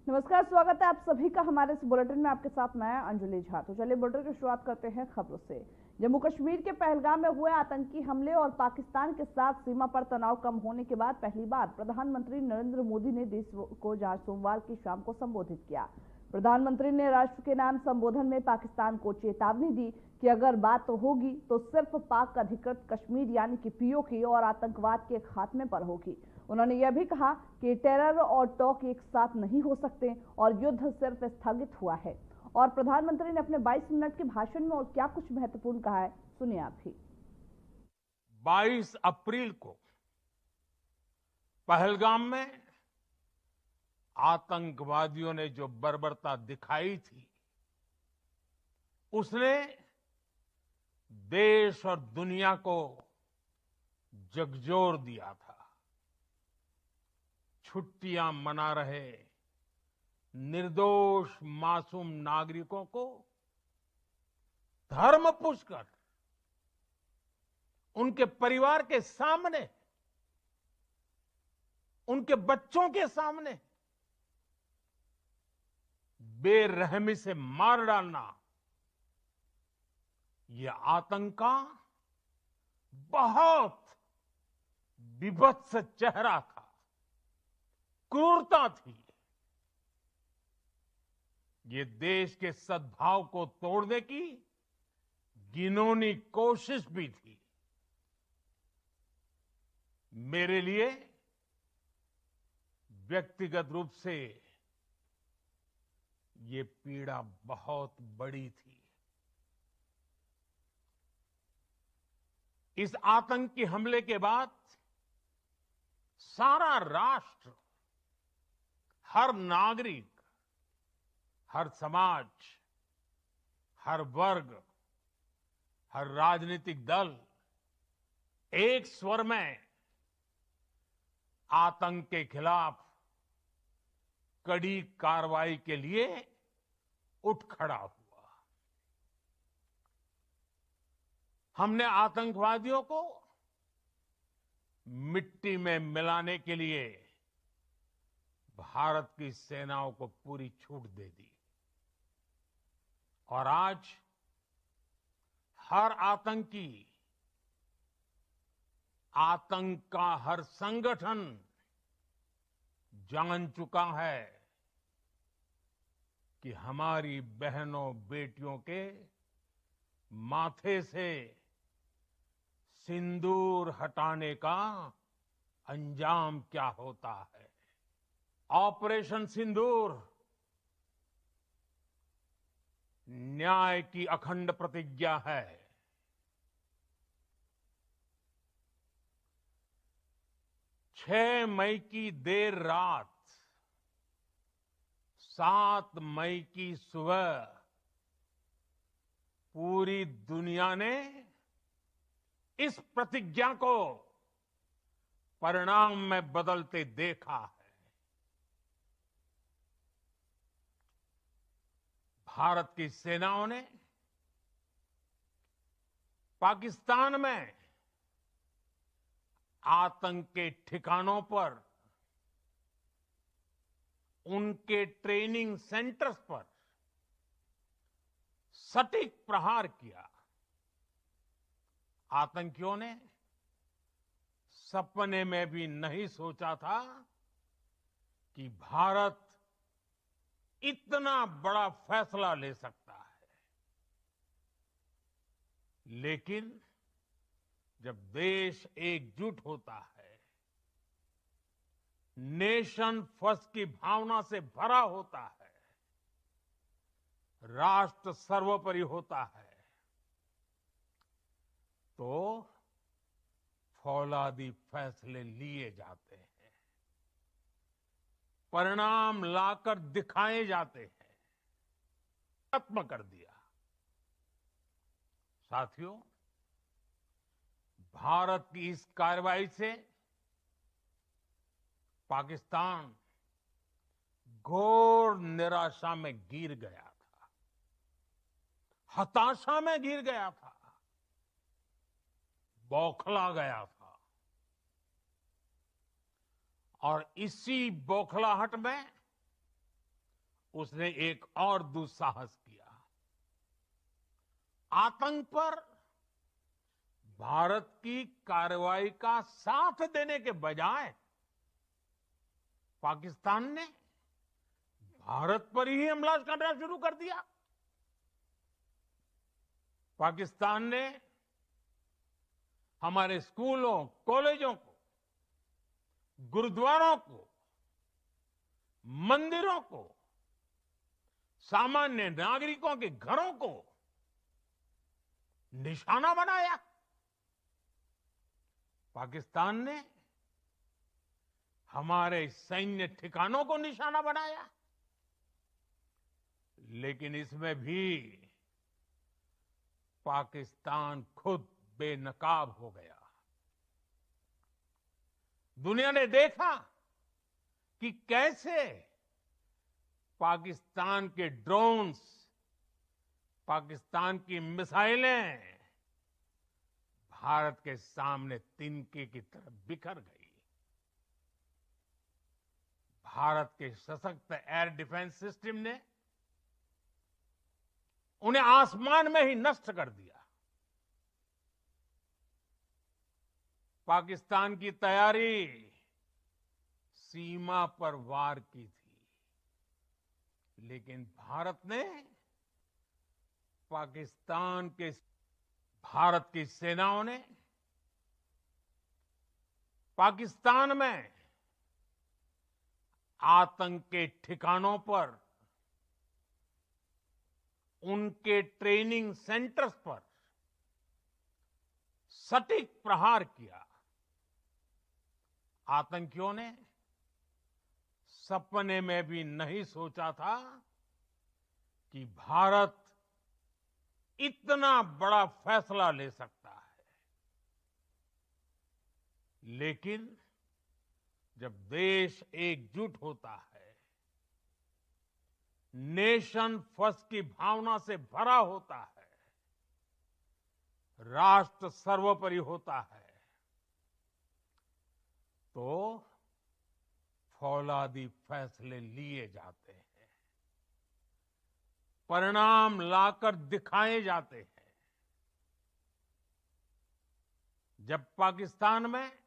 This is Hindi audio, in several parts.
नमस्कार, स्वागत है आप सभी का हमारे इस बुलेटिन में। आपके साथ मैं अंजलि झा। तो चलिए बुलेटिन की शुरुआत करते हैं खबरों से। जम्मू कश्मीर के पहलगाम में हुए आतंकी हमले और पाकिस्तान के साथ सीमा पर तनाव कम होने के बाद पहली बार प्रधानमंत्री नरेंद्र मोदी ने देश को आज सोमवार की शाम को संबोधित किया। प्रधानमंत्री ने राष्ट्र के नाम संबोधन में पाकिस्तान को चेतावनी दी कि अगर बात होगी तो सिर्फ पाक अधिकृत कश्मीर यानी कि पीओके और आतंकवाद के खात्मे पर होगी। उन्होंने यह भी कहा कि टेरर और टॉक एक साथ नहीं हो सकते और युद्ध सिर्फ स्थगित हुआ है। और प्रधानमंत्री ने अपने 22 मिनट के भाषण में और क्या कुछ महत्वपूर्ण कहा है, सुनिए आप भी। 22 अप्रैल को पहलगाम में आतंकवादियों ने जो बर्बरता दिखाई थी, उसने देश और दुनिया को झकझोर दिया था। छुट्टियां मना रहे निर्दोष मासूम नागरिकों को धर्म पूछकर उनके परिवार के सामने, उनके बच्चों के सामने बेरहमी से मार डालना, यह आतंक का बहुत विभत्स चेहरा था, क्रूरता थी। ये देश के सद्भाव को तोड़ने की घिनौनी कोशिश भी थी। मेरे लिए व्यक्तिगत रूप से ये पीड़ा बहुत बड़ी थी। इस आतंकी हमले के बाद सारा राष्ट्र, हर नागरिक, हर समाज, हर वर्ग, हर राजनीतिक दल एक स्वर में आतंक के खिलाफ कड़ी कार्रवाई के लिए उठ खड़ा हुआ। हमने आतंकवादियों को मिट्टी में मिलाने के लिए भारत की सेनाओं को पूरी छूट दे दी और आज हर आतंकी, आतंक का हर संगठन जान चुका है कि हमारी बहनों बेटियों के माथे से सिंदूर हटाने का अंजाम क्या होता है। ऑपरेशन सिंदूर न्याय की अखंड प्रतिज्ञा है। 6 मई की देर रात, 7 मई की सुबह पूरी दुनिया ने इस प्रतिज्ञा को परिणाम में बदलते देखा है। भारत की सेनाओं ने पाकिस्तान में आतंक के ठिकानों पर, उनके ट्रेनिंग सेंटर्स पर सटीक प्रहार किया। आतंकियों ने सपने में भी नहीं सोचा था कि भारत इतना बड़ा फैसला ले सकता है। लेकिन जब देश एकजुट होता है, नेशन फर्स्ट की भावना से भरा होता है, राष्ट्र सर्वोपरि होता है, तो फौलादी फैसले लिए जाते हैं, परिणाम लाकर दिखाए जाते हैं। खत्म कर दिया। साथियों, भारत की इस कार्रवाई से पाकिस्तान घोर निराशा में गिर गया था, हताशा में गिर गया था, बौखला गया था। और इसी बौखलाहट में उसने एक और दुस्साहस किया। आतंक पर भारत की कार्रवाई का साथ देने के बजाय पाकिस्तान ने भारत पर ही हमला करना शुरू कर दिया। पाकिस्तान ने हमारे स्कूलों, कॉलेजों को, गुरुद्वारों को, मंदिरों को, सामान्य नागरिकों के घरों को निशाना बनाया। पाकिस्तान ने हमारे सैन्य ठिकानों को निशाना बनाया। लेकिन इसमें भी पाकिस्तान खुद बेनकाब हो गया। दुनिया ने देखा कि कैसे पाकिस्तान के ड्रोन्स, पाकिस्तान की मिसाइलें भारत के सामने तिनके की तरह बिखर गई। भारत के सशक्त एयर डिफेंस सिस्टम ने उन्हें आसमान में ही नष्ट कर दिया। पाकिस्तान की तैयारी सीमा पर वार की थी, लेकिन भारत ने भारत की सेनाओं ने पाकिस्तान में आतंक के ठिकानों पर, उनके ट्रेनिंग सेंटर्स पर सटीक प्रहार किया। आतंकियों ने सपने में भी नहीं सोचा था कि भारत इतना बड़ा फैसला ले सकता है। लेकिन जब देश एकजुट होता है, नेशन फर्स्ट की भावना से भरा होता है, राष्ट्र सर्वोपरि होता है, तो फौलादी फैसले लिए जाते हैं, परिणाम लाकर दिखाए जाते हैं। जब पाकिस्तान में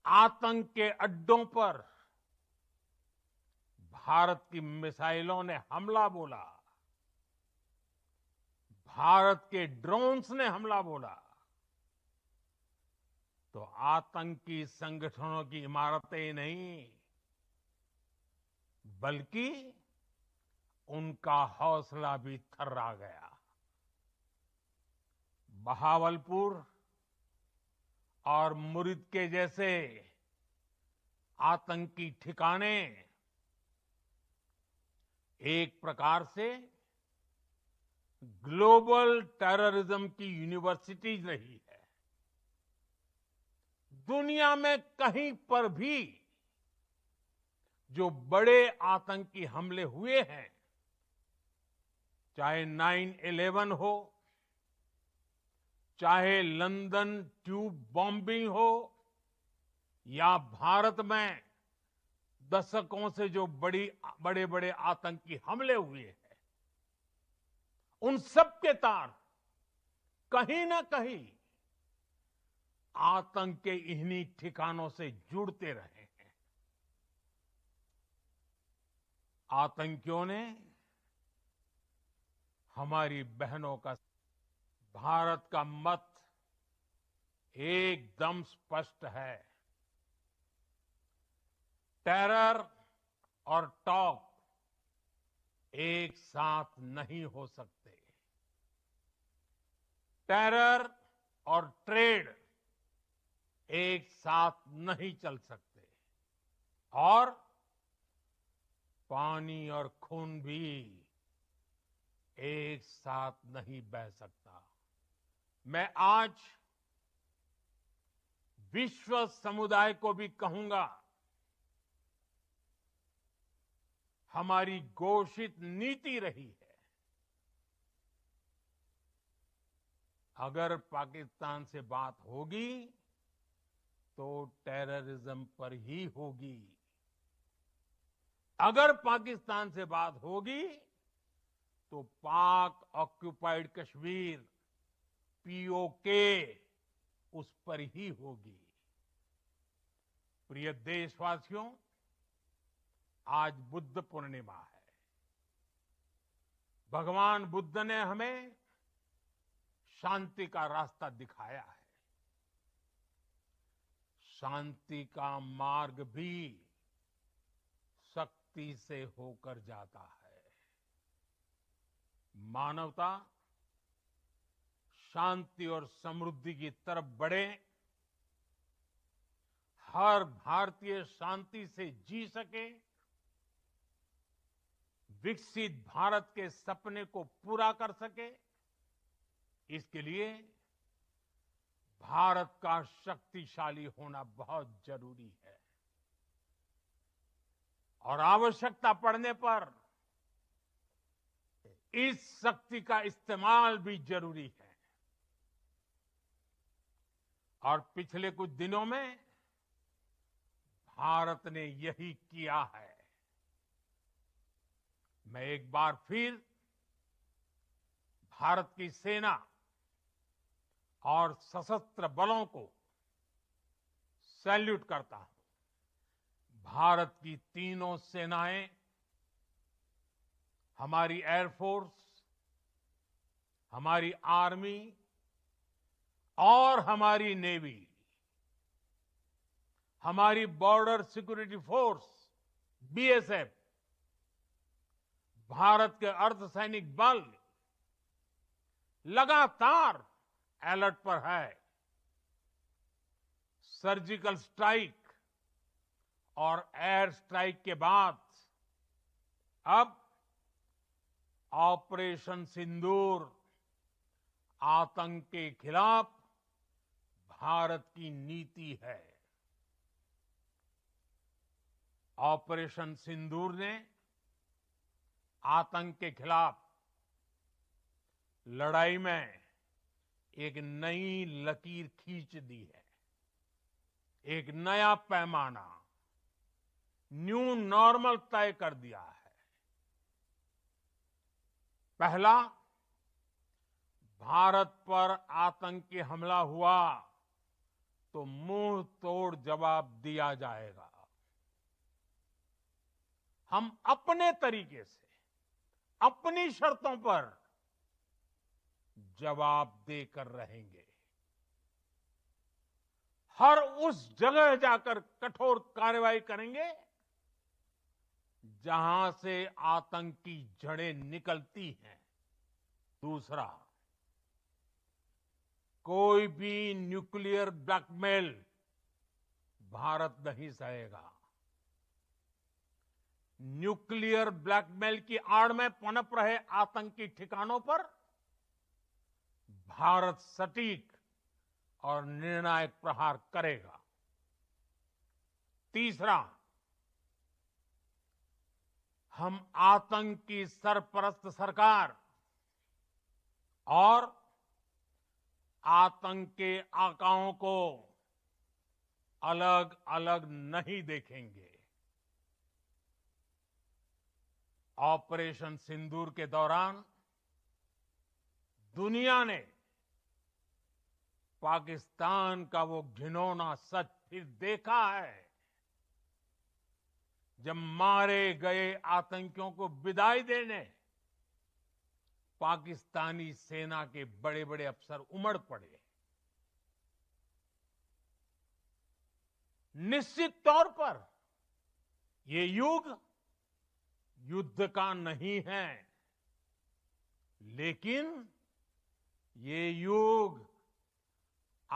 आतंक के अड्डों पर भारत की मिसाइलों ने हमला बोला, भारत के ड्रोन्स ने हमला बोला, तो आतंकी संगठनों की इमारतें नहीं, बल्कि उनका हौसला भी थर्रा गया। बहावलपुर और मुरिद के जैसे आतंकी ठिकाने एक प्रकार से ग्लोबल टेररिज्म की यूनिवर्सिटीज रही है। दुनिया में कहीं पर भी जो बड़े आतंकी हमले हुए हैं, चाहे 9/11 हो, चाहे लंदन ट्यूब बॉम्बिंग हो, या भारत में दशकों से जो बड़े बड़े आतंकी हमले हुए हैं, उन सब के तार कहीं ना कहीं आतंक के इन्हीं ठिकानों से जुड़ते रहे हैं। आतंकियों ने हमारी बहनों का, भारत का मत एकदम स्पष्ट है। टेरर और टॉक एक साथ नहीं हो सकते। टेरर और ट्रेड एक साथ नहीं चल सकते, और पानी और खून भी एक साथ नहीं बह सकता। मैं आज विश्व समुदाय को भी कहूंगा, हमारी घोषित नीति रही है, अगर पाकिस्तान से बात होगी तो टेररिज्म पर ही होगी। अगर पाकिस्तान से बात होगी तो पाक ऑक्युपाइड कश्मीर पीओके उस पर ही होगी। प्रिय देशवासियों, आज बुद्ध पूर्णिमा है। भगवान बुद्ध ने हमें शांति का रास्ता दिखाया है। शांति का मार्ग भी शक्ति से होकर जाता है। मानवता शांति और समृद्धि की तरफ बढ़े, हर भारतीय शांति से जी सके, विकसित भारत के सपने को पूरा कर सके, इसके लिए भारत का शक्तिशाली होना बहुत जरूरी है। और आवश्यकता पड़ने पर इस शक्ति का इस्तेमाल भी जरूरी है। और पिछले कुछ दिनों में भारत ने यही किया है। मैं एक बार फिर भारत की सेना और सशस्त्र बलों को सैल्यूट करता हूं। भारत की तीनों सेनाएं, हमारी एयरफोर्स, हमारी आर्मी और हमारी नेवी, हमारी border security force BSF, Bharat के अर्धसैनिक बल लगातार अलर्ट पर है। सर्जिकल स्ट्राइक और एयर स्ट्राइक के बाद अब ऑपरेशन सिंदूर आतंक के खिलाफ भारत की नीति है। ऑपरेशन सिंदूर ने आतंक के खिलाफ लड़ाई में एक नई लकीर खींच दी है। एक नया पैमाना, न्यू नॉर्मल तय कर दिया है। पहला, भारत पर आतंकी हमला हुआ तो मुंह तोड़ जवाब दिया जाएगा। हम अपने तरीके से, अपनी शर्तों पर जवाब देकर रहेंगे। हर उस जगह जाकर कठोर कार्रवाई करेंगे जहां से आतंक की जड़ें निकलती हैं। दूसरा, कोई भी न्यूक्लियर ब्लैकमेल भारत नहीं सहेगा। न्यूक्लियर ब्लैकमेल की आड़ में पनप रहे आतंकी ठिकानों पर भारत सटीक और निर्णायक प्रहार करेगा। तीसरा, हम आतंक की सरपरस्त सरकार और आतंक के आकाओं को अलग अलग नहीं देखेंगे। ऑपरेशन सिंदूर के दौरान दुनिया ने पाकिस्तान का वो घिनौना सच फिर देखा है, जब मारे गए आतंकियों को विदाई देने पाकिस्तानी सेना के बड़े बड़े अफसर उमड़ पड़े। निश्चित तौर पर ये युग युद्ध का नहीं है, लेकिन ये युग